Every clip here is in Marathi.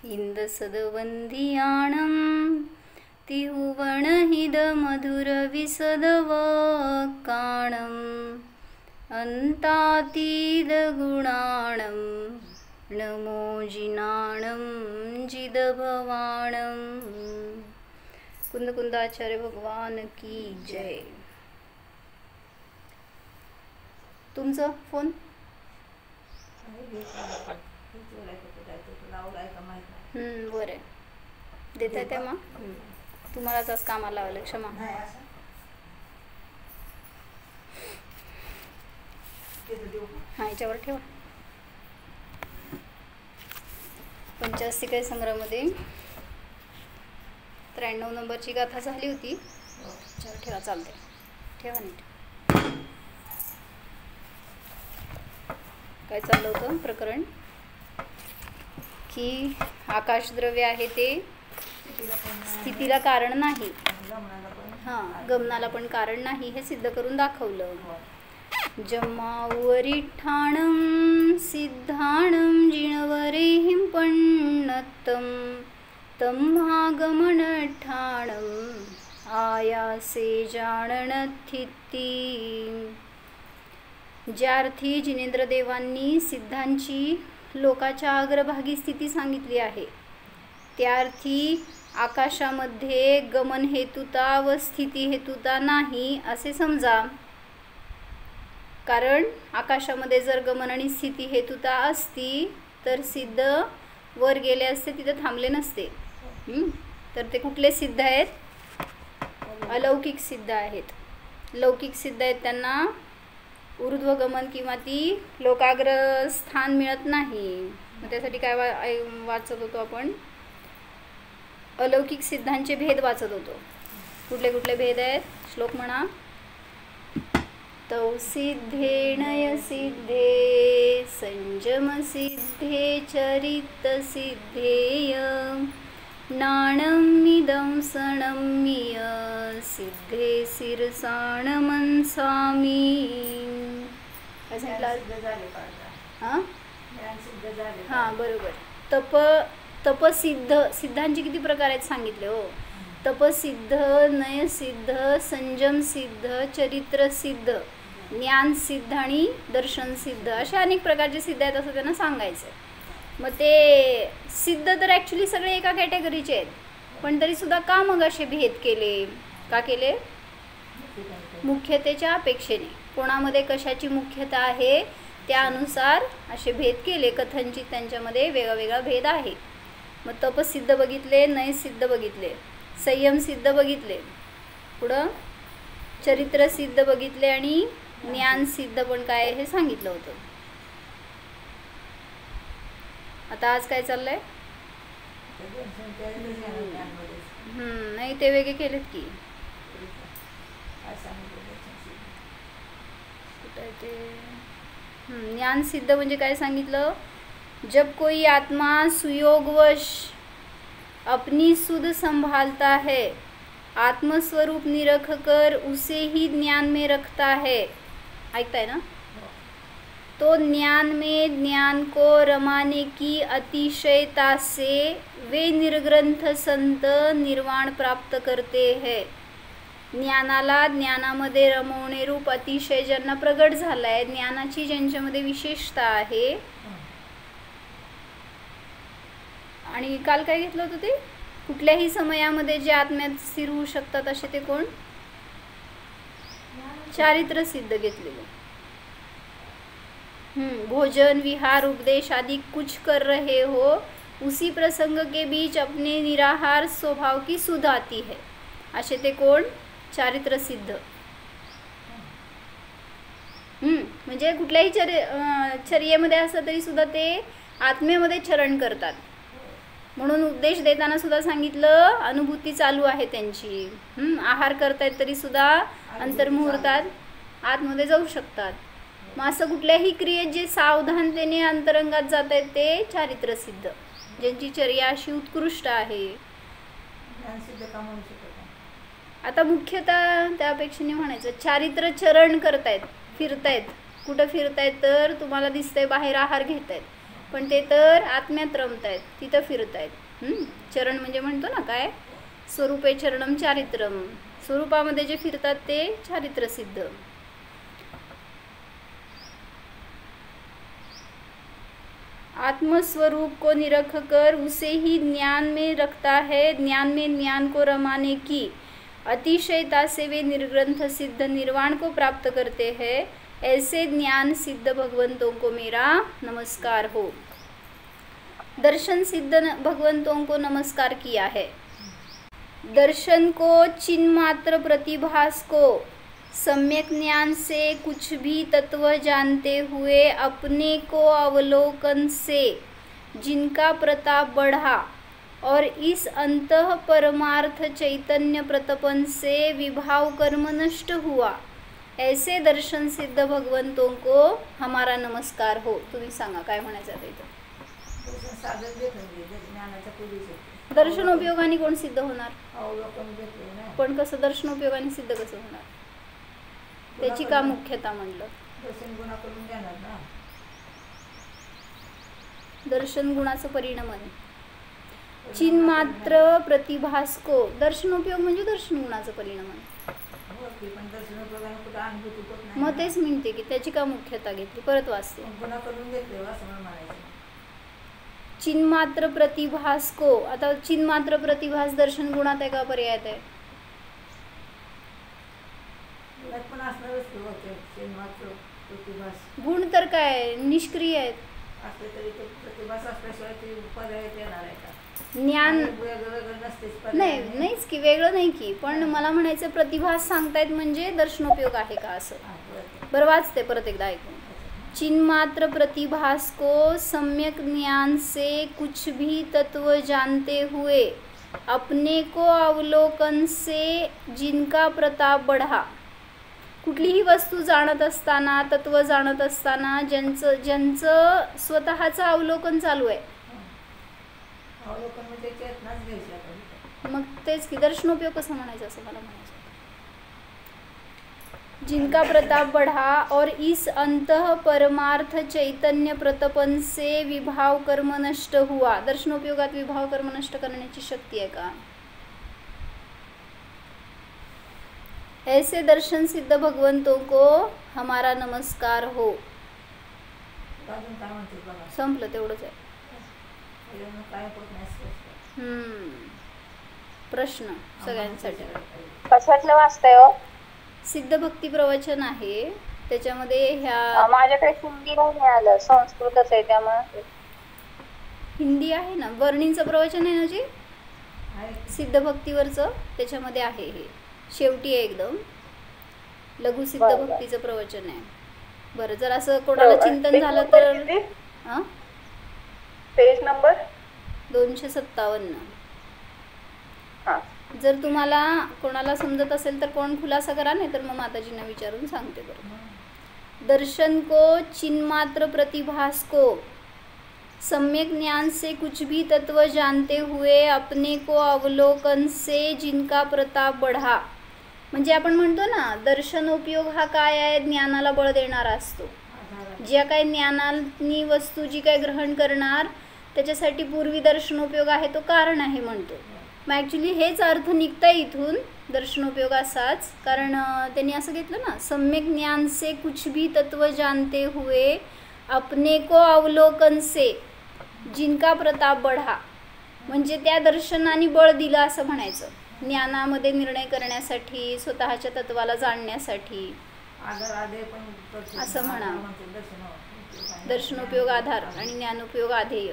इंदसदवंदियाणं तिहुवणहिदमधुरविसदवक्काणम् अन्तातीदगुणाणं नमो जिनाणं जिदभवाणं। कुंदकुंदाचार्य भगवान की जय। तुमचा फोन बरं देत आहे ते मग तुम्हालाच आज कामाला लावलं, क्षमा। हां याच्यावर ठेवा। पंचास्तिकाय संग्रहामध्ये 93 नंबरची गाथा झाली होती, त्याच्यावर ठेवा, चालते, ठेवा नीट। काय चाललं होतं प्रकरण की आकाशद्रव्य आहे ते स्थितीला कारण नाही, हां गमनाला पण कारण नाही, हे सिद्ध करून दाखवलं। जमावरिठाणं सिद्धाणं जिणवरेहिं पण्णत्तं तम्हागमनठाणं आयासे जाणनथित्ती। ज्यार्थी जिनेंद्र देवांनी सिद्धांची लोकाच्या अग्रभागी स्थिती सांगितली आहे, त्यार्थी आकाशामध्ये गमन हेतुता व स्थिती हेतुता नाही असे समजा। कारण आकाशामध्ये जर गमन आणि स्थिती हेतुता असती तर सिद्ध वर गेले असते, तिथे थांबले नसते। तर ते कुठले सिद्ध आहेत? अलौकिक सिद्ध आहेत। लौकिक सिद्ध आहेत त्यांना ऊर्ध्वगमन किंवा ती लोकाग्र स्थान मिळत नाही। मग त्यासाठी काय वाचत होतो आपण? अलौकिक सिद्धांचे भेद वाचत होतो। कुठले कुठले भेद आहेत? श्लोक म्हणा। तौ सिद्धे नय सिद्धे संजम सिद्धे चरित सिद्धेय नाणमिदं सणम्य सिद्धे शिरसाण मनसामी। हां बरोबर। तपसिद्ध, सिद्धांचे किती प्रकार आहेत सांगितले हो। तपसिद्ध, नयसिद्ध, संजम सिद्ध, चरित्र सिद्ध, ज्ञान सिद्ध आणि दर्शन सिद्ध, असे अनेक प्रकारचे सिद्ध आहेत असं त्यांना सांगायचं। मग ते सिद्ध तर ॲक्च्युली सगळे एका कॅटेगरीचे आहेत, पण तरीसुद्धा का मग असे भेद केले? का केले? मुख्यतेच्या अपेक्षेने, कोणामध्ये कशाची मुख्यता आहे त्यानुसार असे भेद केले। कथनचित त्यांच्यामध्ये वेगळा वेगळा भेद आहे। मग तपसिद्ध बघितले, नयसिद्ध बघितले, संयम सिद्ध बघितले, पुढं चरित्र सिद्ध बघितले आणि ज्ञान सिद्ध पण काय हे सांगितलं होतं। आता आज काय चाललंय? नाही ते वेगळे केलेत की ज्ञान सिद्ध म्हणजे काय सांगितलं? जब कोई आत्मा सुयोगवश अपनी सुध संभालता है, आत्मस्वरूप निरख कर उसे ही ज्ञान में रखता है, ऐकताय ना? तो ज्ञान में ज्ञान को रमाने की अतिशयता से वे निर्ग्रंथ संत निर्वाण प्राप्त करते हैं। ज्ञानाला ज्ञानामध्ये रमवणे रूप अतिशय ज्यांना प्रगट झाला आहे, ज्ञानाची ज्यांच्यामध्ये विशेषता आहे। आणि काल काय घेतलं होतं ते? कुठल्याही समयामध्ये जे आत्म्यात स्थिर होऊ शकतात असे ते कोण? चारित्र सिद्ध घेतलेले। भोजन विहार उपदेश आदि कुछ कर रहे हो, उसी प्रसंग के बीच अपने निराहार स्वभाव की सुध आती है, असे ते कोण? चारित्र सिद्ध। म्हणजे कुठल्याही चर्येमध्ये असलं तरी सुद्धा ते आत्म्यामध्ये चरण करतात। म्हणून उपदेश देताना सुद्धा सांगितलं अनुभूती चालू आहे त्यांची। आहार करतायत तरी सुद्धा अंतर्मुहूर्तात आतमध्ये जाऊ शकतात। मग असं कुठल्याही क्रियेत जे सावधानतेने अंतरंगात जात आहेत ते चारित्र सिद्ध, ज्यांची चर्या अशी उत्कृष्ट आहे। आता मुख्यतः त्या अपेक्षेने म्हणायचं चारित्र चरण करतायत, फिरतायत। कुठं फिरतायत तर तुम्हाला दिसतंय बाहेर आहार घेतायत, पण ते तर आत्म्यात रमतायत, तिथं फिरतायत. चरण म्हणजे म्हणतो ना काय, स्वरूपे चरणम चारित्रम, स्वरूपामध्ये जे फिरतात ते चारित्र सिद्ध. आत्मस्वरूप को निरख कर उसे ही ज्ञान में रखता है, ज्ञान में ज्ञान को रमाने की अतिशयता से वे निर्ग्रंथ सिद्ध निर्वाण को प्राप्त करते हैं. ऐसे ज्ञान सिद्ध भगवंतों को मेरा नमस्कार हो. दर्शन सिद्ध भगवंतों को नमस्कार किया है. दर्शन को चिन्मात्र प्रतिभास को सम्यक ज्ञान से कुछ भी तत्व जानते हुए अपने को अवलोकन से जिनका प्रताप बढ़ा और इस अंतः परमार्थ चैतन्य प्रतपन से विभाव कर्म नष्ट हुआ, ऐसे दर्शन सिद्ध भगवंतों को हमारा नमस्कार हो. तुम्ही सांगा काय म्हणायचं आहे इथं. दर्शनोपयोगाने कोण सिद्ध होणार, पण कसं दर्शनोपयोगाने सिद्ध कसं होणार, त्याची का मुख्यता म्हणलं. दर्शन गुणाचं परिणमन. चिन्मात्र प्रतिभास को दर्शनोपयोग म्हणजे दर्शन गुणाचं परिणमन. मग तेच म्हणते की त्याची का मुख्यता घेतली. परत वाचते. चिन्मात्र प्रतिभास को. आता चिन्मात्र प्रतिभास दर्शन गुणात आहे का पर्यायात आहे. गुण तर काय निष्क्रिय आहेत. ज्ञान नाहीच की, वेगळं नाही की, पण मला म्हणायचं प्रतिभास सांगतायत म्हणजे दर्शनोपयोग आहे का असं. बरं वाचते परत एकदा ऐकून. चिन्मात्र प्रतिभास को सम्यक ज्ञान से कुछ भी तत्व जानते हुए अपने को अवलोकन से जिनका प्रताप बढ़ा. कुठलीही वस्तू जाणत असताना, तत्व जाणत असताना ज्यांचं स्वतःचं अवलोकन चालू आहे. मग तेच की दर्शनोपयोग कसं म्हणायचं असं मला म्हणायचं. जिनका प्रताप बढ़ा और इस अंतः परमार्थ चैतन्य प्रतपन से विभाव कर्म नष्ट हुआ. दर्शनोपयोगात विभाव कर्म नष्ट करण्याची शक्ती आहे का. ऐसे दर्शन सिद्ध भगवंतों को हमारा नमस्कार हो. संपलं तेवढंच आहे. प्रश्न सगळ्यांसाठी. कशातलं वाचताय हो. सिद्ध भक्ती प्रवचन आहे, त्याच्यामध्ये ह्या माझ्याकडे हिंदी नाही मिळालं, संस्कृतच आहे त्यामुळे. हिंदी आहे ना, वर्णींचं प्रवचन आहे ना जी सिद्ध भक्तीवरचं, त्याच्यामध्ये आहे हे शेवटी आहे एकदम लघु सिद्ध भक्तीचं प्रवचन आहे. बरं जर असं कोणाला चिंतन झालं तर पेज नंबर 257. जर तुम्हाला कोणाला समजत असेल तर कोण खुलासा करा, नाही तर मग माताजींना विचारून सांगते. बरं. दर्शन को चिन्मात्र प्रतिभास को सम्यक ज्ञान से कुछ भी तत्व जानते हुए अपने को अवलोकन से जिनका प्रताप बढ़ा. म्हणजे आपण म्हणतो ना दर्शनोपयोग हा काय आहे, ज्ञानाला बळ देणारा असतो. ज्या काय ज्ञानानी वस्तू जी काय ग्रहण करणार त्याच्यासाठी पूर्वी दर्शनोपयोग आहे तो कारण आहे म्हणतो. मग ॲक्च्युली हेच अर्थ निघतं इथून दर्शनोपयोग असाच, कारण त्यांनी असं घेतलं ना सम्यक ज्ञान से कुछ भी तत्व जानते हुए अपने को अवलोकन से जिनका प्रताप बढ़ा. म्हणजे त्या दर्शनाने बळ दिलं असं म्हणायचं. ज्ञानामध्ये निर्णय करण्यासाठी, स्वतःच्या तत्वाला जाणण्यासाठी असं म्हणा. दर्शनोपयोग आधार आणि ज्ञानोपयोग आधेय.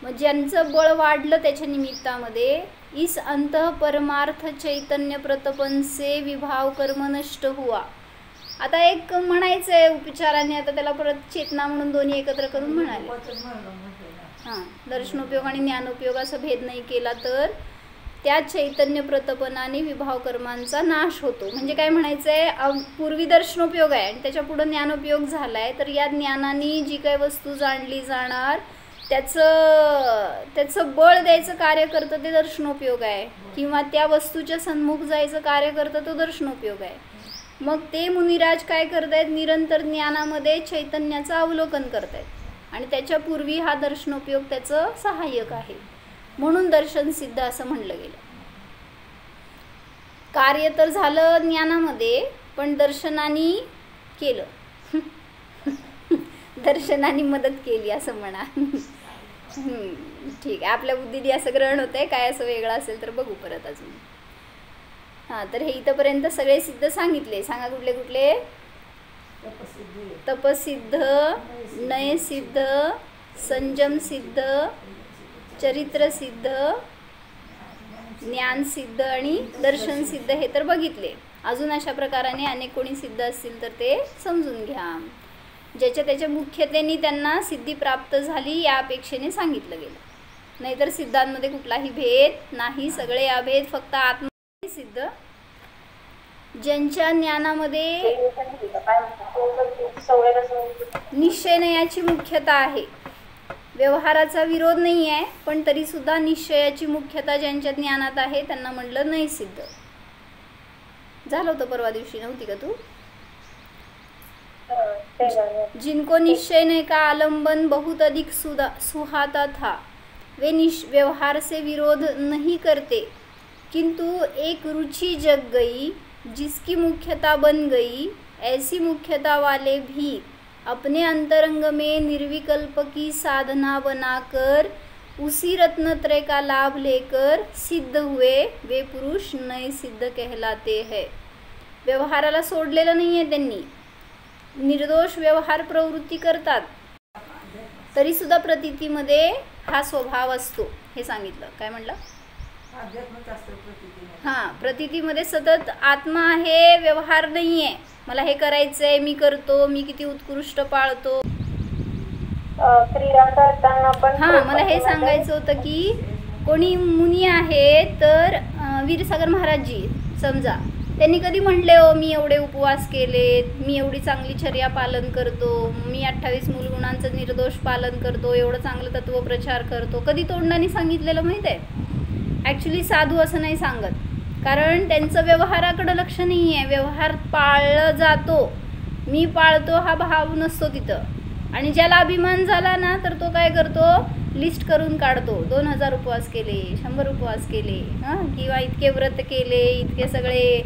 मग ज्यांचं बळ वाढलं त्याच्या निमित्तामध्ये इस अंतः परमार्थ चैतन्य प्रतपन से विभाव कर्म नष्ट हुआ. आता एक म्हणायचं आहे उपचाराने, आता त्याला परत चेतना म्हणून दोन्ही एकत्र करून म्हणाले. हां, दर्शनोपयोग आणि ज्ञानोपयोग असा भेद नाही केला तर त्या चैतन्य प्रतपनाने विभाव कर्मांचा नाश होतो. म्हणजे काय म्हणायचं आहे, पूर्वी दर्शनोपयोग आहे आणि त्याच्या पुढं ज्ञानोपयोग झाला आहे, तर या ज्ञानाने जी काही वस्तू जाणली जाणार त्याचं बळ द्यायचं कार्य करतं ते दर्शनोपयोग आहे, किंवा त्या वस्तूच्या सन्मुख जायचं कार्य करतं तो दर्शनोपयोग आहे. मग ते मुनिराज काय करतायत, निरंतर ज्ञानामध्ये चैतन्याचं अवलोकन करतायत. आणि त्याच्यापूर्वी हा दर्शनोपयोग त्याचं सहाय्यक आहे, म्हणून दर्शन सिद्ध असं म्हणलं गेलं. कार्य तर झालं ज्ञानामध्ये, पण दर्शनाने केलं. दर्शनाने मदत केली असं म्हणा. ठीक आहे, आपल्या बुद्धीने असं ग्रहण होत आहे. काय असं वेगळं असेल तर बघू परत अजून. हां, तर हे इथंपर्यंत सगळे सिद्ध सांगितले. सांगा कुठले कुठले? तपसिद्ध, नयसिद्ध, संयम सिद्ध, चरित्र सिद्ध, ज्ञान सिद्ध आणि दर्शन सिद्ध हे तर बघितले. अजून अशा प्रकाराने अनेक कोणी सिद्ध असतील तर ते समजून घ्या. ज्याच्या त्याच्या मुख्यतेने त्यांना सिद्धी प्राप्त झाली या अपेक्षेने सांगितलं गेलं. नाहीतर सिद्धांमध्ये कुठलाही भेद नाही, सगळे अभेद, फक्त आत्मा सिद्ध. ज्यांच्या ज्ञानामध्ये निश्चय नयाची मुख्यता आहे, व्यवहाराचा विरोध नाही आहे, पण तरीसुद्धा निश्चयाची मुख्यता ज्यांच्या ज्ञानात आहे त्यांना म्हणलं नाही सिद्ध. झालं होतं परवा दिवशी, नव्हती का तू? जिनको निश्चय नहीं का आलंबन बहुत अधिक सुहाता था, वे व्यवहार से विरोध नहीं करते, किंतु एक रुचि जग गई जिसकी मुख्यता बन गई, ऐसी मुख्यता वाले भी अपने अंतरंग में निर्विकल्प की साधना बनाकर उसी रत्नत्रय का लाभ लेकर सिद्ध हुए, वे पुरुष नए सिद्ध कहलाते हैं. व्यवहाराला सोडलेलं नाही आहे त्यांनी, निर्दोष व्यवहार प्रवृत्ती करतात, तरीसुद्धा प्रतीतीमध्ये हा स्वभाव असतो. हे सांगितलं. काय म्हणलं? हां, प्रतीतीमध्ये सतत आत्मा आहे, व्यवहार नाही आहे. मला हे करायचं आहे, मी करतो, मी किती उत्कृष्ट पाळतो. क्रिया करताना पण हां, मला हे सांगायचं होतं की कोणी मुनी आहे तर वीरसागर महाराजजी समजा, त्यांनी कधी म्हटले हो मी एवढे उपवास केलेत, मी एवढी चांगली चर्या पालन करतो, मी 28 मूलगुणांचं निर्दोष पालन करतो, एवढं चांगलं तत्वप्रचार करतो, कधी तोंडाने सांगितलेलं माहीत आहे? ॲक्च्युली साधू असं नाही सांगत, कारण त्यांचं व्यवहाराकडं लक्ष नाही आहे. व्यवहार पाळलं जातो, मी पाळतो हा भाव नसतो तिथं. आणि ज्याला अभिमान झाला ना तर तो काय करतो, लिस्ट करून काढतो, 2000 उपवास केले, 100 उपवास केले, हां, किंवा इतके व्रत केले, इतके सगळे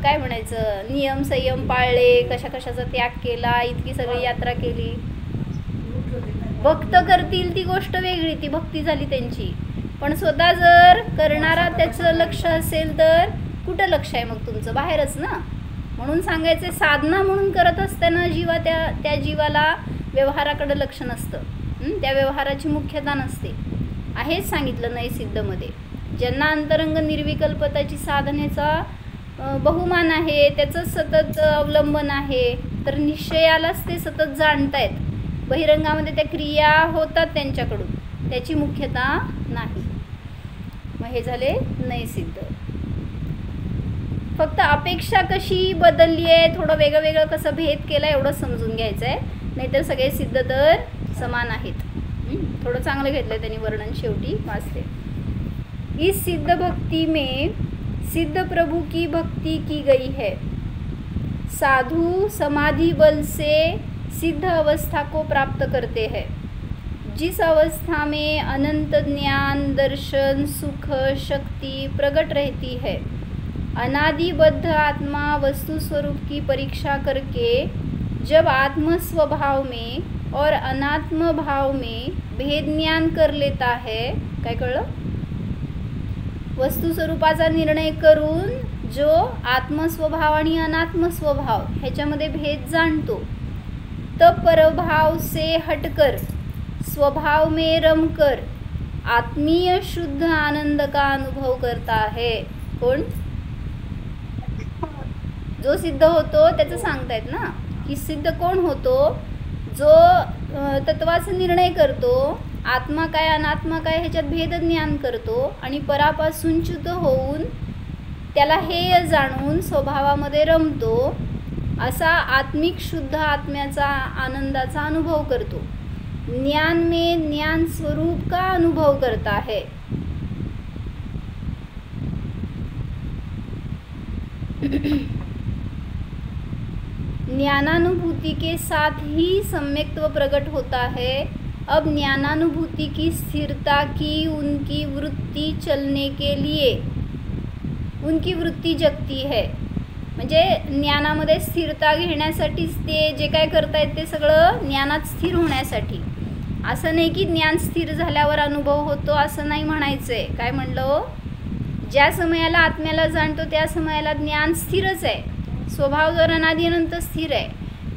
काय म्हणायचं नियम संयम पाळले, कशा कशाचा त्याग केला, इतकी सगळी यात्रा केली. भक्त करतील ती गोष्ट वेगळी, ती भक्ती झाली त्यांची. पण स्वतः जर करणारा त्याचं लक्ष असेल तर कुठं लक्ष आहे मग तुमचं? बाहेरच ना. म्हणून सांगायचं साधना म्हणून करत असताना त्या जीवाला व्यवहाराकडे लक्ष नसतं, त्या व्यवहाराची मुख्यता नसते. आहेच सांगितलं नैसिद्धमध्ये. ज्यांना अंतरंग निर्विकल्पताची साधनेचा बहुमान आहे, त्याचं सतत अवलंबन आहे, तर निश्चयालाच ते सतत जाणतायत. बहिरंगामध्ये त्या क्रिया होतात त्यांच्याकडून, त्याची मुख्यता नाही. मग हे झाले नैसिद्ध. फक्त अपेक्षा कशी बदलली आहे, थोडं वेगळं वेगळं कसं भेद केला एवढं समजून घ्यायचं आहे. नाहीतर सगळे सिद्ध तर समान आहेत. थोडं चांगलं घेतलं त्यांनी वर्णन, शेवटी वाचते. इस सिद्ध भक्ति में सिद्ध प्रभु की भक्ति की गई है. साधु समाधि बल से सिद्ध अवस्था को प्राप्त करते हैं. जिस अवस्था में अनंत ज्ञान दर्शन सुख शक्ति प्रकट रहती है, अनादिबद्ध आत्मा वस्तु स्वरूप की परीक्षा करके जब आत्म स्वभाव में और अनात्म भाव में भेद ज्ञान कर लेता है. काय कळलं? वस्तू स्वरूपाचा निर्णय करून जो आत्मस्वभाव आणि अनात्मस्वभाव ह्याच्यामध्ये भेद जाणतो, तब परभाव से हटकर स्वभाव में रमकर आत्मीय शुद्ध आनंद का अनुभव करता है. कोण? जो सिद्ध होतो त्याचं सांगतायत ना, की सिद्ध कोण होतो? जो तत्वाचा निर्णय करतो, आत्मा काय अनात्मा काय ह्याच्यात भेदज्ञान करतो आणि परापासून च्युत होऊन त्याला हेय जाणून स्वभावामध्ये रमतो, असा आत्मिक शुद्ध आत्म्याचा आनंदाचा अनुभव करतो. ज्ञान में ज्ञान स्वरूप का अनुभव करता है. ज्ञानानुभूति के साथ ही सम्यक्त्व प्रकट होता है। अब ज्ञानानुभूति की स्थिरता की उनकी वृत्ती चलने के लिए उनकी वृत्ती जगती है। म्हणजे ज्ञानामध्ये स्थिरता घेण्यासाठीच ते जे काय करतायत ते सगळं ज्ञानात स्थिर होण्यासाठी। असं नाही की ज्ञान स्थिर झाल्यावर अनुभव होतो असं नाही म्हणायचंय। काय म्हणलं, ज्या समयाला आत्म्याला जाणतो त्या समयाला ज्ञान स्थिरच आहे, स्वभाव जर अनादि अनंत स्थिर आहे।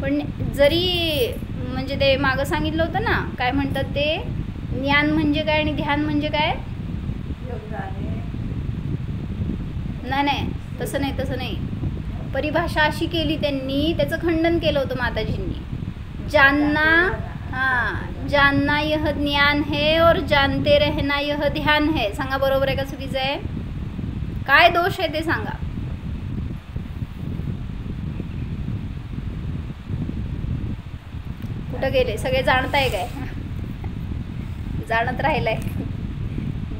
पण जरी म्हणजे ते मागं सांगितलं होतं ना, काय म्हणतात ते, ज्ञान म्हणजे काय आणि ध्यान म्हणजे काय? नाही, तसं नाही, परिभाषा अशी केली त्यांनी, त्याचं खंडन केलं होतं माताजींनी। जानना यह ज्ञान है और जानते रहना यह ध्यान है। सांगा बरोबर आहे का चुकीचं आहे? काय दोष आहे ते सांगा। कुठं गेले सगळे? जाणताय काय? जाणत राहिलंय।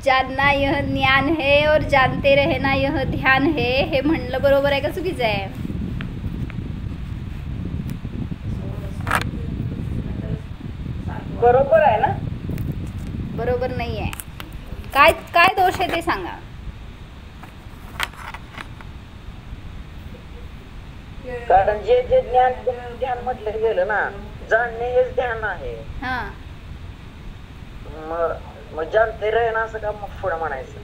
जानना यह ज्ञान है और जानते रहना यह ध्यान है, हे म्हणलं बरोबर आहे का चुकीचं आहे? बरोबर आहे ना? बरोबर नाही आहे। काय काय दोष आहे ते सांगा। कारण जे जे ज्ञान ध्यान म्हटलं गेलं ना, जाणणे हेच ध्यान आहे। हां, मग जानते रहना असं का मग पुढे म्हणायचं?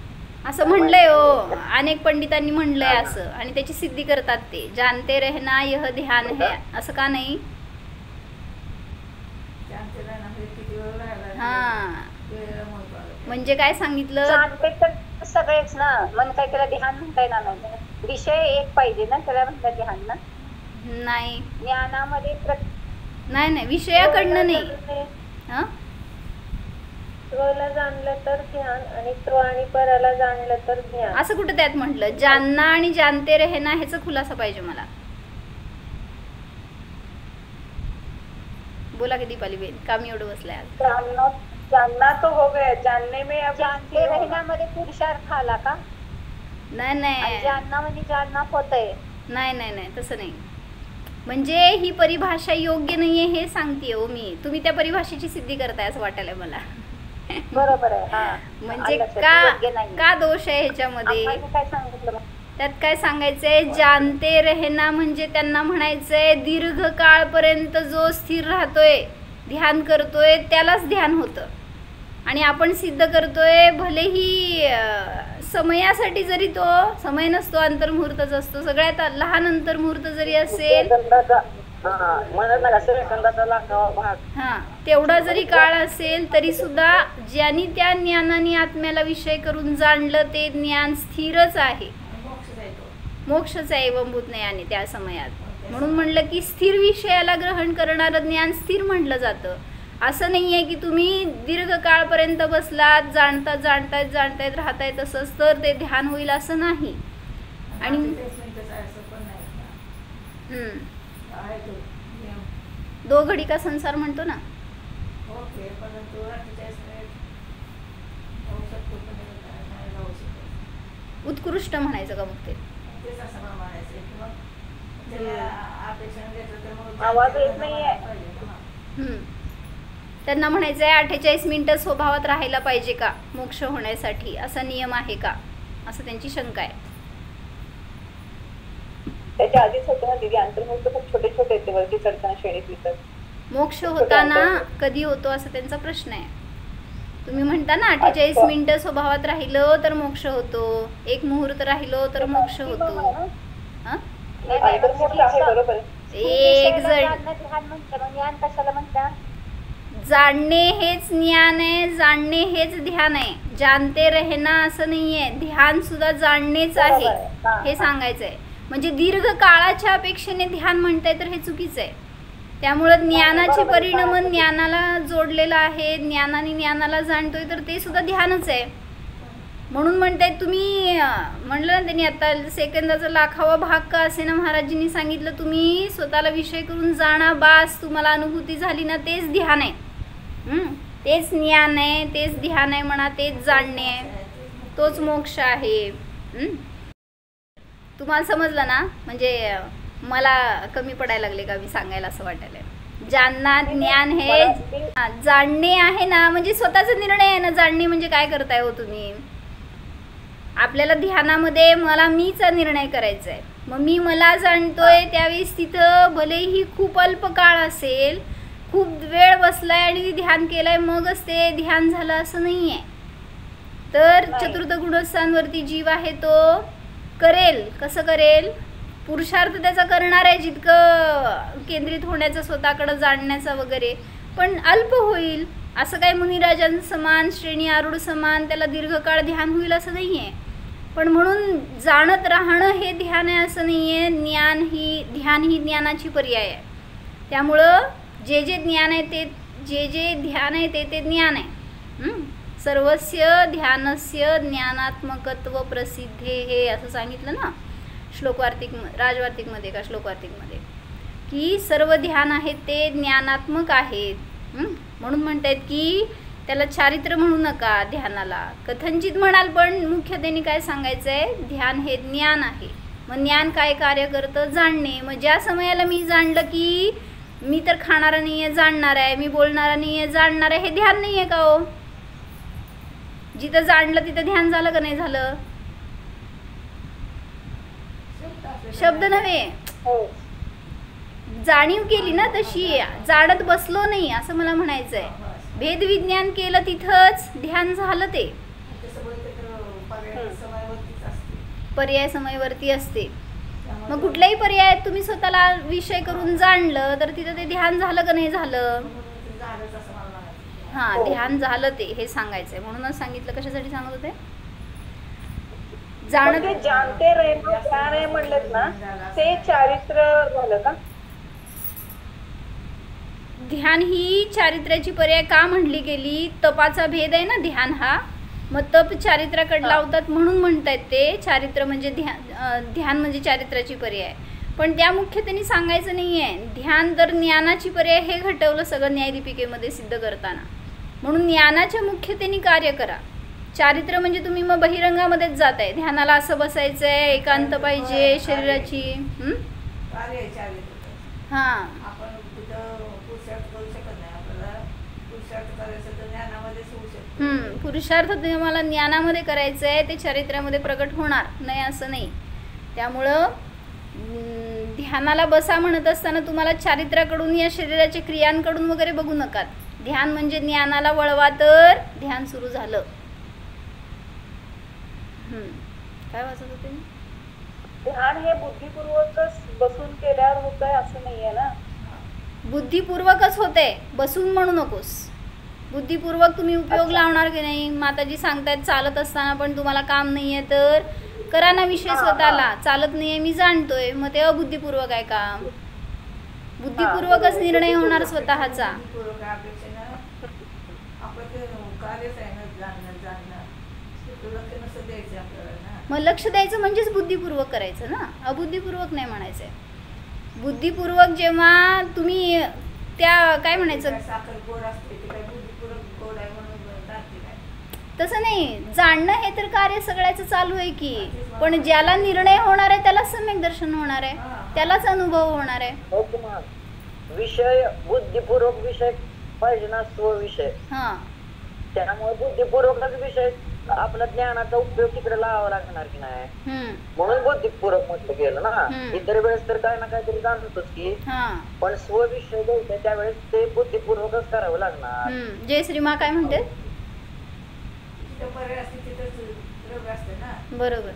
असं म्हणलंय हो, अनेक पंडितांनी म्हणलंय असं, आणि त्याची सिद्धी करतात ते। जानते रहना यह ध्यान है असं का नाही? हां, म्हणजे काय सांगितलं? जाणते तर सगळेच ना, मन काय त्याला ध्यान म्हणता येणार नाही। विषय एक पाहिजे ना, त्याला म्हणतात ध्यान ना? नाही ज्ञानामध्ये नाही, विषयाकडनं नाही। हां, स्वला जाणलं तर ध्यान आणि स्व आणि पराला जाणलं तर ज्ञान, असं कुठं त्यात म्हटलं? जानना आणि जानते रहना ह्याचा खुलासा पाहिजे मला। बोला की दीपाली बेन, काम एवढं बसलंय आज। जानना तो हो गया, जानने में अब जानते रहना मध्ये पुरुषार्थ आला का? नाही, जानना म्हणजे जानना होतंय। नाही, तसं नाही। म्हणजे ही परिभाषा योग्य नाहीये हे सांगतेय हो मी। तुम्ही त्या परिभाषेची सिद्धी करताय असं वाटायला मला। बरोबर आहे। हा, म्हणजे का दोष आहे ह्याच्यामध्ये? काय सांगितलं त्यात काय सांगायचंय? जानते रहना म्हणजे त्यांना म्हणायचंय दीर्घ काळपर्यंत जो स्थिर राहतोय, ध्यान करतोय त्यालाच ध्यान होतं। आणि आपण सिद्ध करतोय भलेही समयासाठी, जरी तो समय नसतो, अंतर्मुहूर्तच असतो, सगळ्यात लहान अंतर्मुहूर्त जरी असेल, हां, तेवढा जरी काळ असेल तरी सुद्धा ज्यांनी त्या ज्ञानाने आत्म्याला विषय करून जाणलं ते ज्ञान स्थिरच आहे, मोक्षच आहे एवंभूत ज्ञाने त्या समयात। म्हणून म्हणलं की स्थिर विषयाला ग्रहण करणारं ज्ञान स्थिर म्हटलं जातं। असं नाही आहे की तुम्ही दीर्घ काळपर्यंत बसलात, जाणतायत राहताय तसंच तर ते ध्यान होईल असं नाही। आणि दो घडी का संसार म्हणतो ना, उत्कृष्ट म्हणायचं का मग ते? आवाज येत नाहीये। त्यांना म्हणायचंय 48 मिनिटं स्वभावात राहायला पाहिजे का मोक्ष होण्यासाठी? असा नियम आहे का, असं त्यांची शंका आहे। त्याच्या आधीच होतं ना दिदी, अंतर्मुहूर्त खूप छोटे छोटे येते, वरती चढताना श्रेणीत दिसतात। मोक्ष होताना कधी होतो असं त्यांचा प्रश्न आहे। तुम्ही म्हणता ना 48 मिनिटं स्वभावात राहिलो तर मोक्ष होतो, एक मुहूर्त राहिलो तर मोक्ष होतो। एक ज्ञान कशाला म्हणतात? जाणणे हेच ज्ञान आहे, जाणणे हेच ध्यान आहे। जानते रहना असं नाहीये, ध्यान सुद्धा जाणणेच आहे हे सांगायचंय। म्हणजे दीर्घ काळाच्या अपेक्षेने ध्यान म्हणताय तर हे चुकीचं आहे। त्यामुळे ज्ञानाचे परिणाम ज्ञानाला जोडलेला आहे, ज्ञानाने ज्ञानाला जाणतोय तर ते सुद्धा ध्यानच आहे। म्हणून म्हणताय तुम्ही, म्हणलं ना त्यांनी आता सेकंदाचा लाखावा भाग का असे ना, महाराजींनी सांगितलं तुम्ही स्वतःला विषय करून जाणा, बास तुम्हाला अनुभूती झाली ना, तेच ध्यान आहे, तेच ज्ञान आहे, तेच ध्यान आहे म्हणा, तेच जाणणे आहे, तोच मोक्ष आहे। तुम्हाला समजलं ना? म्हणजे मला कमी पडायला लागले का मी सांगायला असं वाटायला. ज्यांना ज्ञान हे जाणणे आहे ना, म्हणजे स्वतःचा निर्णय आहे ना. जाणणे म्हणजे काय करताय हो तुम्ही? आपल्याला ध्यानामध्ये मला मीचा निर्णय करायचा आहे. मग मी मला जाणतोय त्यावेळेस तिथं भलेही खूप अल्प काळ असेल, खूप वेळ बसलाय आणि ध्यान केलंय मगच ते ध्यान झालं असं नाही आहे. तर चतुर्थ गुणस्थांवरती जीव आहे तो करेल. कसं करेल? पुरुषार्थ त्याचा करणार आहे जितकं केंद्रित होण्याचं, स्वतःकडं जाणण्याचा वगैरे, पण अल्प होईल. असं काय मुनिराजांसमान, श्रेणी आरूढ समान त्याला दीर्घकाळ ध्यान होईल असं नाही आहे. पण म्हणून जाणत राहणं हे ध्यान आहे असं नाही आहे. ध्यान ही ज्ञानाची पर्याय आहे. त्यामुळं जे ज्ञान आहे ते, जे ध्यान आहे ते ज्ञान आहे. सर्वस्य ध्यानस्य ज्ञानात्मकत्व प्रसिद्धे, हे असं सांगितलं ना राजवार्तिकमध्ये का श्लोकवार्तिकमध्ये, की सर्व ध्यान आहेत ते ज्ञानात्मक आहेत. म्हणून म्हणतायत की त्याला चारित्र्य म्हणू नका ध्यानाला, कथनचित म्हणाल, पण मुख्य त्यांनी काय सांगायचं आहे? ध्यान हे ज्ञान आहे. मग ज्ञान काय कार्य करतं? जाणणे. मग ज्या समयाला मी जाणलं की मी तर खाणारा नाही आहे, जाणणार आहे, मी बोलणारा नाही आहे, जाणणार आहे, हे ध्यान नाही आहे का हो? जिथं जाणलं तिथं ध्यान झालं का नाही झालं? शब्द नव्हे, जाणीव केली ना तशी, जाणत बसलो नाही असं मला म्हणायचं आहे. भेद विज्ञान केलं तिथंच ध्यान झालं. ते पर्याय समयवरती असते. मग कुठल्याही पर्यायात तुम्ही स्वतःला विषय करून जाणलं तर तिथं ते ध्यान झालं का नाही झालं? हा, ध्यान झालं ते, हे सांगायचंय. म्हणूनच सांगितलं. कशासाठी सांगत होते? जानते रहना ध्यान आहे म्हणलेत ना, ते चारित्र्य झालं का? ध्यान ही चारित्र्याची पर्याय का म्हणली गेली? तपाचा भेद आहे ना ध्यान हा. मग तप चारित्र्याकडे लावतात म्हणून म्हणतायत ते चारित्र्य म्हणजे ध्यान म्हणजे चारित्र्याची पर्याय. पण त्या मुख्य त्यांनी सांगायचं नाही आहे. ध्यान तर ज्ञानाची पर्याय हे घटवलं सगळं न्यायदीपिकेमध्ये सिद्ध करताना. म्हणून ज्ञानाच्या मुख्य त्यांनी कार्य करा. चारित्र्य म्हणजे तुम्ही मग बहिरंगामध्येच जात आहे. ध्यानाला असं बसायचं आहे, एकांत पाहिजे शरीराची. हां, पुरुषार्थ तुम्हाला ज्ञानामध्ये करायचं आहे, ते चारित्र्यामध्ये प्रकट होणार नाही असं नाही. त्यामुळं ध्यानाला बसा म्हणत असताना तुम्हाला चारित्र्याकडून, या शरीराच्या क्रियांकडून वगैरे बघू नका. ध्यान म्हणजे ज्ञानाला वळवा तर ध्यान सुरू झालं. काय वाचत होते? ध्यान हे बुद्धिपूर्वकच बसून केल्यावर होतंय असं नाहीये ना. बुद्धिपूर्वकच होते, बसून म्हणू नकोस. बुद्धिपूर्वक तुम्ही उपयोग लावणार की नाही? माताजी सांगतायत चालत असताना पण तुम्हाला काम नाहीये तर करा ना विषय स्वतःला. चालत नाहीये मी जाणतोय, मग ते अबुद्धिपूर्वक आहे का? बुद्धिपूर्वकच निर्णय होणार स्वतःचा. मग लक्ष द्यायचं म्हणजेच बुद्धिपूर्वक करायचं ना, अबुद्धिपूर्वक नाही म्हणायचंय. बुद्धिपूर्वक जेव्हा तुम्ही त्या काय म्हणायचं, तसं नाही. जाणणं हे तर कार्य सगळ्याचं चालू आहे की, पण ज्याला निर्णय होणार आहे त्यालाच सम्यक दर्शन होणार आहे, त्यालाच अनुभव होणार आहे. विषय बुद्धिपूर्वक विषय पाहिजे ना, विषय. हा, त्यामुळे बुद्धिपूर्वकच विषय आपला ज्ञानाचा उपयोग तिकडे लावावा लागणार की नाही, म्हणून बुद्धिपूर्वक म्हटलं गेलं ना. इतर वेळेस तर काय ना काहीतरी जाणतोच की, पण स्वविषय द्यायचा त्यावेळेस ते बुद्धिपूर्वकच करावं लागणार. जय श्रीमा काय म्हणते? बरोबर.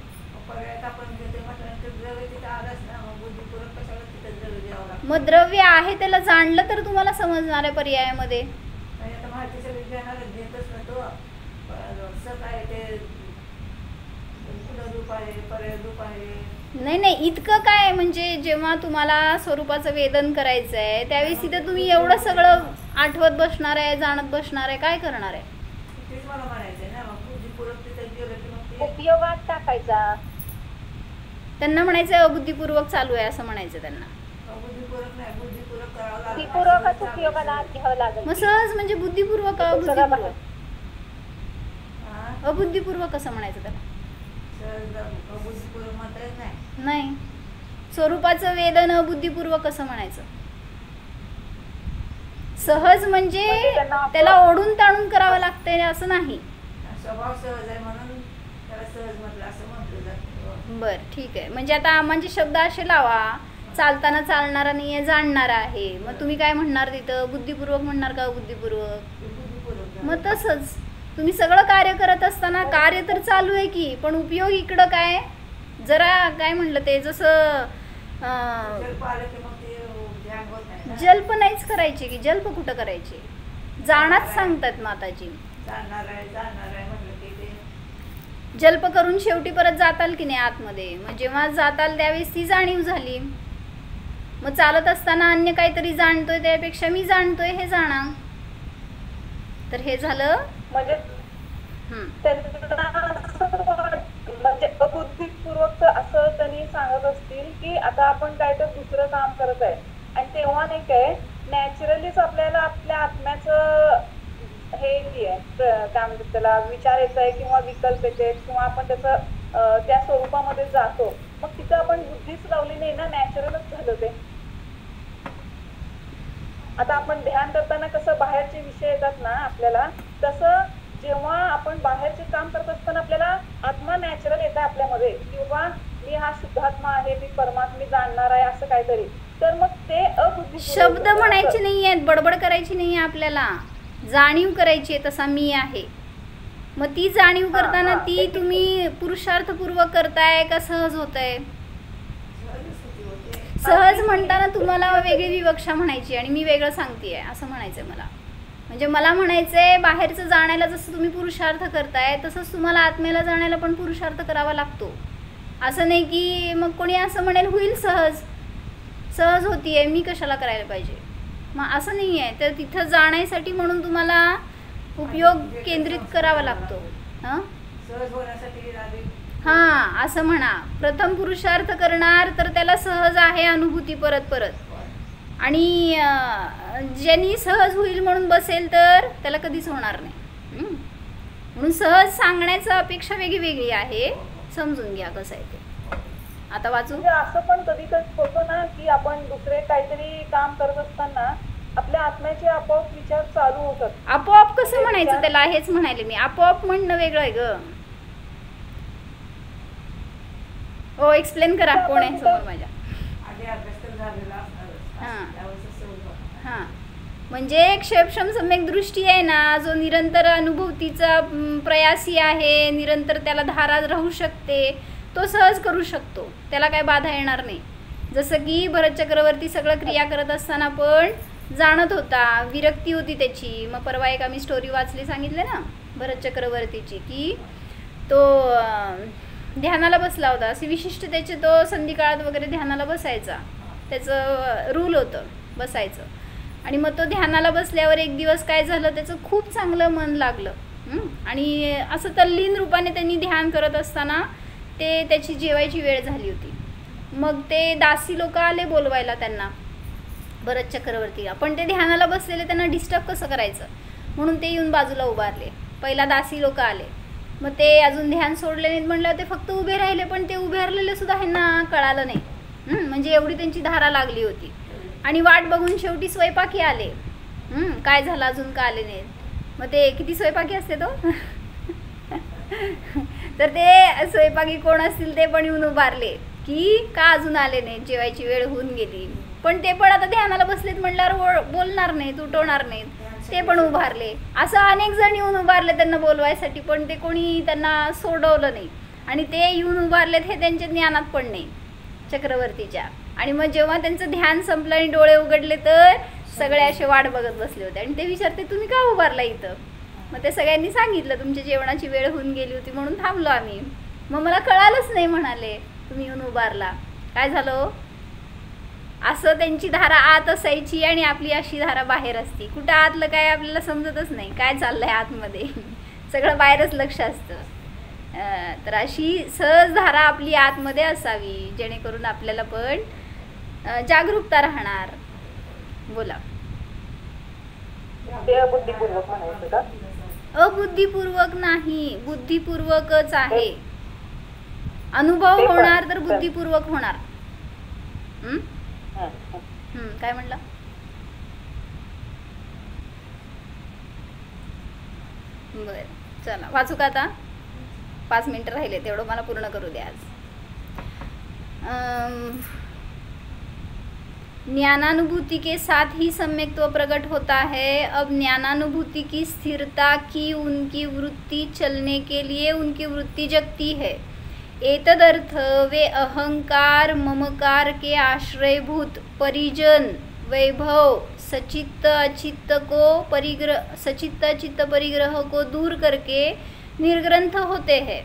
मग द्रव्य आहे त्याला जाणलं तर तुम्हाला समजणार आहे पर्यायामध्ये. नाही, इतकं काय म्हणजे जेव्हा तुम्हाला स्वरूपाचं वेदन करायचं आहे त्यावेळेस तिथं तुम्ही एवढं सगळं आठवत बसणार आहे, जाणत बसणार आहे, काय करणार आहे? उपयोगात टाकायचा. त्यांना म्हणायचं अबुद्धिपूर्वक चालू आहे असं म्हणायचं त्यांना. बुद्धिपूर्वकच उपयोगाला घ्यावं लागेल. मग सहज म्हणजे बुद्धिपूर्वक अबुद्धिपूर्वक कसं म्हणायचं त्याला? नाही, स्वरूपाचं वेदन अबुद्धिपूर्वक कसं म्हणायचं? सहज म्हणजे त्याला ओढून ताणून करावं लागतंय असं नाही. स्वभाव सहज आहे म्हणून त्याला सहज म्हटलं असं म्हटलं जातं. बर, ठीक आहे. म्हणजे आता म्हणजे शब्द असे लावा, चालताना चालणारा नाहीये, जाणणारा आहे. मग तुम्ही काय म्हणणार तिथं? बुद्धिपूर्वक म्हणणार का अबुद्धिपूर्वक? मग तसंच तुम्ही सगळं कार्य करत असताना कार्य तर चालू आहे की, पण उपयोग इकडं काय जरा काय म्हणलं ते जसं जल्प नाहीच करायचे की, जल्प कुठं करायचे? जाणाच सांगतात माताजी. जल्प करून शेवटी परत जाताल की नाही आतमध्ये. मग जेव्हा जाताल त्यावेळेस ती जाणीव झाली. मग चालत असताना अन्य काहीतरी जाणतोय त्यापेक्षा मी जाणतोय हे जाणा. तर हे झालं म्हणजे अबुद्धिपूर्वक असं त्यांनी सांगत असतील की आता आपण काय तर दुसरं काम करत आहे आणि तेव्हा नाही काय नॅचरलीच आपल्याला आपल्या आत्म्याचं हे आहे काय म्हणतात त्याला विचार येत आहे किंवा विकल्प येते किंवा आपण त्याचं त्या स्वरूपामध्ये जातो. मग तिथं आपण बुद्धीच लावली नाही ना, नॅचरलच झालं ते. आता आपण ध्यान करताना कसं बाहेरचे विषय येतात ना आपल्याला, तसं जेव्हा आपण बाहेरचे काम करत असताना आपल्याला आत्मा नॅचरल येत आहे आपल्यामध्ये किंवा मी हा शुद्धात्मा आहे, मी परमात्मा जाणणार आहे असं काहीतरी. तर मग ते अबुद्धी शब्द म्हणायचे नाही आहेत, बडबड करायची नाही आहे, आपल्याला जाणीव करायची आहे तसा मी आहे. मग ती जाणीव करताना ती तुम्ही पुरुषार्थपूर्वक करताय का सहज होत आहे? सहज म्हणताना तुम्हाला वेगळी विवक्षा म्हणायची आणि मी वेगळं सांगतेय असं म्हणायचंय मला. म्हणजे मला म्हणायचंय बाहेरचं जाण्याला जसं तुम्ही पुरुषार्थ करताय तसंच तुम्हाला आत्म्याला जाण्याला पण पुरुषार्थ करावा लागतो. असं नाही की मग कोणी असं म्हणेल होईल सहज, सहज होतीये मी कशाला करायला पाहिजे. मग असं नाही आहे. तर तिथं जाण्यासाठी म्हणून तुम्हाला उपयोग केंद्रित करावा लागतो. हां असं म्हणा. प्रथम पुरुषार्थ करणार तर त्याला सहज आहे अनुभूती परत परत, आणि ज्यांनी सहज होईल म्हणून बसेल तर त्याला कधीच होणार नाही. म्हणून सहज सांगण्याचं अपेक्षा वेगळी वेगळी आहे, समजून घ्या कसं आहे ते. आता वाचू. असं पण कधी कधी होतं ना की आपण दुसरे काहीतरी काम करत असताना आपल्या आत्म्याचे आपोआप विचार चालू होतात. आपोआप कसं म्हणायचं त्याला हेच म्हणाले मी. आपोआप म्हणणं वेगळं आहे ग. हो एक्सप्लेन करा कोण आहे समोर माझ्या. हां म्हणजे क्षेपक्षम सम्यक दृष्टी आहे ना, जो निरंतर अनुभूतीचा प्रयासी आहे, निरंतर त्याला धारा राहू शकते, तो सहज करू शकतो, त्याला काय बाधा येणार नाही. जसं की भरत चक्रवर्ती सगळं क्रिया करत असताना पण जाणत होता, विरक्ती होती त्याची. मग परवा एक आम्ही स्टोरी वाचली सांगितले ना भरत चक्रवर्तीची, की तो ध्यानाला बसला होता. असे विशिष्ट त्याचे तो संधिकाळात वगैरे ध्यानाला बसायचा, त्याचं रूल होतं बसायचं. आणि मग तो ध्यानाला बसल्यावर एक दिवस काय झालं, त्याचं खूप चांगलं मन लागलं आणि असं तल्लीन रूपाने त्यांनी ध्यान करत असताना ते त्याची जेवायची वेळ झाली होती. मग ते दासी लोक आले बोलवायला त्यांना भरत चक्रवर्तीला, पण ते ध्यानाला बसलेले त्यांना डिस्टर्ब कसं करायचं म्हणून ते येऊन बाजूला उभारले. पहिला दासी लोक आले, मग ते अजून ध्यान सोडले नाहीत म्हणलं ते फक्त उभे राहिले, पण ते उभारलेले सुद्धा ह्यांना कळालं नाही. म्हणजे एवढी त्यांची धारा लागली होती. आणि वाट बघून शेवटी स्वयंपाकी आले. काय झालं अजून का आले नाहीत. मग ते किती स्वयंपाकी असते तो तर ते स्वयंपाकी कोण असतील ते पण येऊन उभारले की का अजून आले नाहीत, जेवायची वेळ होऊन गेली. पण ते पण आता ध्यानाला बसलेत म्हणल्यावर बोलणार नाहीत, उठवणार नाहीत, ते पण उभारले. असं अनेक जण येऊन उभारले त्यांना बोलवायसाठी, पण ते कोणी त्यांना सोडवलं नाही. आणि ते येऊन उभारलेत हे त्यांच्या ज्ञानात पण नाही चक्रवर्तीच्या. आणि मग जेव्हा त्यांचं ध्यान संपलं आणि डोळे उघडले तर सगळे असे वाट बघत बसले होते. आणि ते विचारते तुम्ही का उभारला इथं. मग ते सगळ्यांनी सांगितलं तुमच्या जेवणाची वेळ होऊन गेली होती म्हणून थांबलो आम्ही. मग मला कळालंच नाही म्हणाले तुम्ही येऊन उभारला. काय झालं असं त्यांची धारा आत असायची आणि आपली अशी धारा बाहेर असती. कुठं आतलं काय आपल्याला समजतच नाही काय चाललंय आतमध्ये, सगळं बाहेरच लक्ष असतं. तर अशी सहज धारा आपली आतमध्ये असावी जेणेकरून आपल्याला पण जागरूकता राहणार. बोला. अबुद्धिपूर्वक म्हणायचं का? अबुद्धिपूर्वक नाही, बुद्धिपूर्वकच आहे. अनुभव होणार तर बुद्धिपूर्वक होणार. काय म्हणला? बर, चला वाचू का आता? 5 मिनिटं राहिले, तेवढं मला पूर्ण करू द्या आज. ज्ञानानुभूति के साथ ही सम्यक्त्व प्रकट होता है. अब ज्ञानानुभूति की स्थिरता की उनकी वृत्ति चलने के लिए उनकी वृत्ति जगती है. एतदर्थ वे अहंकार ममकार के आश्रयभूत परिजन वैभव सचित्त अचित्त परिग्रह को दूर करके निर्ग्रंथ होते हैं.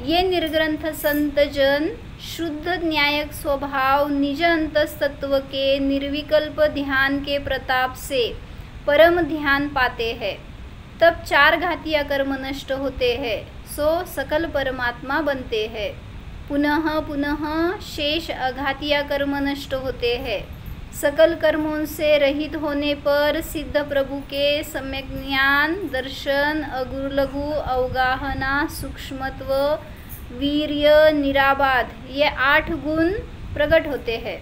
ये निर्ग्रंथ संत जन शुद्ध न्यायक स्वभाव निज अंतस्तत्व के निर्विकल्प ध्यान के प्रताप से परम ध्यान पाते हैं. तब 4 घातिया कर्म नष्ट होते हैं, सो सकल परमात्मा बनते हैं. पुनः पुनः शेष अघातिया कर्म नष्ट होते हैं. सकल कर्मों से रहित होने पर सिद्ध प्रभु के सम्यक ज्ञान, दर्शन, अगुलघु अवगाहना, सूक्ष्मत्व, वीर्य, निराबाध ये 8 गुण प्रकट होते हैं.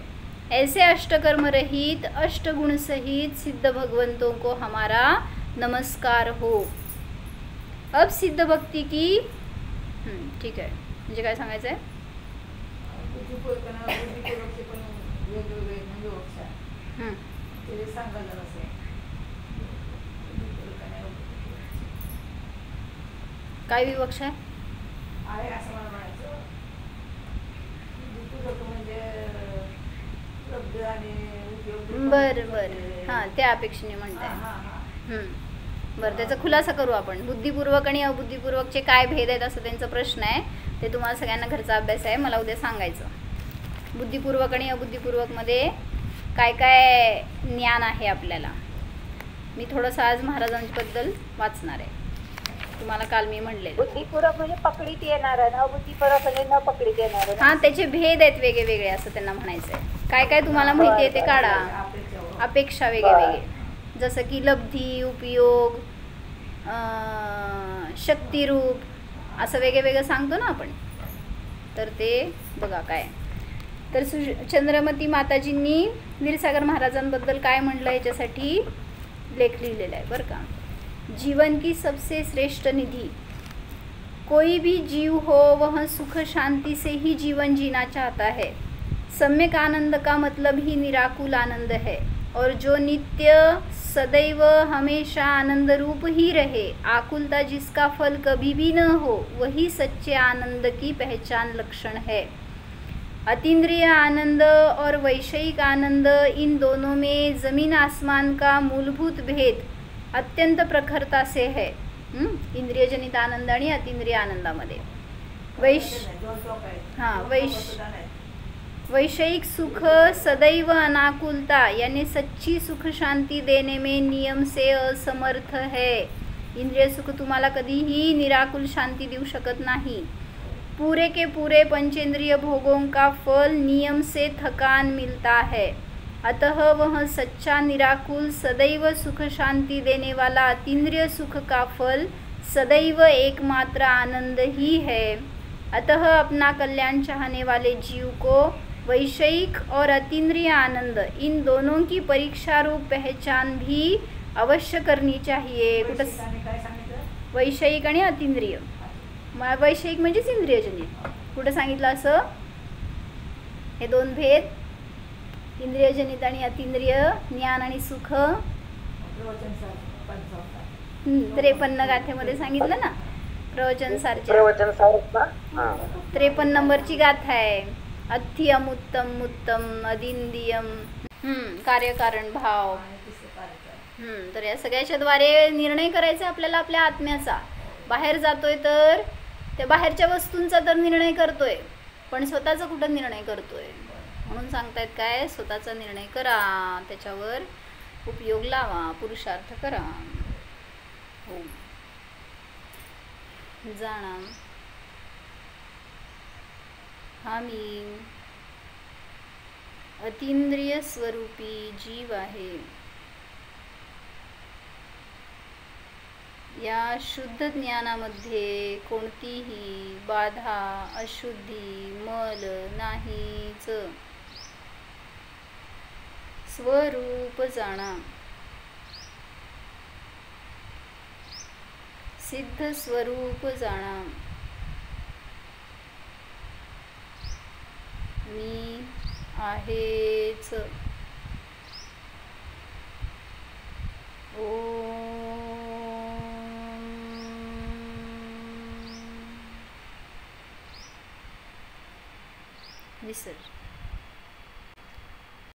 ऐसे अष्टकर्म रहित अष्टगुण सहित सिद्ध भगवंतों को हमारा नमस्कार हो. अब सिद्ध भक्ति की ठीक आहे, म्हणजे काय सांगायचं आहे? काय विवक्षा आहे? असं मला म्हणायचं. बरं बरं, हां त्या अपेक्षेने म्हणताय. बरं, त्याचा खुलासा करू आपण. बुद्धिपूर्वक आणि अबुद्धिपूर्वकचे काय भेद आहेत असं त्यांचा प्रश्न आहे. ते तुम्हाला सगळ्यांना घरचा अभ्यास आहे, मला उद्या सांगायचं. बुद्धिपूर्वक आणि अबुद्धिपूर्वकमध्ये काय काय ज्ञान आहे आपल्याला. मी थोडंसं आज महाराजांबद्दल वाचणार आहे. तुम्हाला काल मी म्हणले बुद्धिपूर्वक म्हणजे पकडीत येणार आहे, अबुद्धिपूर्वक म्हणजे न पकडीत येणार आहे. हां, त्याचे भेद आहेत वेगळे वेगळे असं त्यांना म्हणायचं आहे. काय काय तुम्हाला माहिती आहे ते काढा. अपेक्षा वेगळे वेगळे, जसं की लब्धी, उपयोग, शक्तिरूप असं वेगळे वेगळं सांगतो ना आपण. तर ते बघा काय. तर चंद्रमती माताजींनी वीरसागर महाराजांबद्दल काय म्हटलं याच्यासाठी लेख लिहिलेला आहे बरं का. जीवन की सबसे श्रेष्ठ निधि. कोई भी जीव हो वह सुख शांति से ही जीवन जीना चाहता है. सम्यक आनंद का मतलब ही निराकुल आनंद है, और जो नित्य सदैव हमेशा आनंद रूप ही रहे, आकुलता जिसका फल कभी भी न हो, वही सच्चे आनंद की पहचान लक्षण है. अतीन्द्रिय आनंद और वैषयिक आनंद, इन दोनों में ज़मीन आसमान का मूलभूत भेद अत्यंत प्रखरता से है. इंद्रियजनित आनंद आणि अतींद्रिय आनंदामध्ये वैषयिक सुख सदैव अनाकुलता यानी सच्ची सुख शांति देने में नियम से असमर्थ है. इंद्रिय सुख तुम्हाला कधीही निराकुल शांति देऊ शकत नाही. पूरे के पूरे पंचेंद्रिय भोगों का फल नियम से थकान मिलता है. अतः वह सच्चा निराकुल सदैव सुख शांति देने वाला अतीन्द्रिय सुख का फल सदैव एकमात्र आनंद ही है. अतः अपना कल्याण चाहने वाले जीव को वैषयिक और अतीन्द्रिय आनंद, इन दोनों की परीक्षा रूप पहचान भी अवश्य करनी चाहिए. कुठं वैषयिक आणि अतींद्रिय. वैषयिक म्हणजेच इंद्रियजनित. कुठं सांगितलं असं? हे 2 भेद, इंद्रियजनित आणि अतींद्रिय, ज्ञान आणि सुख. 53 गाथेमध्ये सांगितलं ना. प्रवचन सारच्या 53 नंबरची गाथा आहे. अत्यम उत्तम उत्तम अदिंदियम, कार्यकारण भाव. तर या सगळ्याच्या द्वारे निर्णय करायचा आपल्याला आपल्या आत्म्याचा. बाहेर जातोय तर त्या बाहेरच्या वस्तूंचा तर निर्णय करतोय, पण स्वतःचा कुठं निर्णय करतोय. म्हणून सांगतायत काय, स्वतःचा निर्णय करा, त्याच्यावर उपयोग लावा, पुरुषार्थ करा. हो जाणा हामी अतींद्रिय स्वरूपी जीव आहे. या शुद्ध ज्ञानामध्ये कोणतीही बाधा, अशुद्धी, मल नाहीच. स्वरूप जाणा, सिद्ध स्वरूप जाणा, मी आहेच. विसर्जन.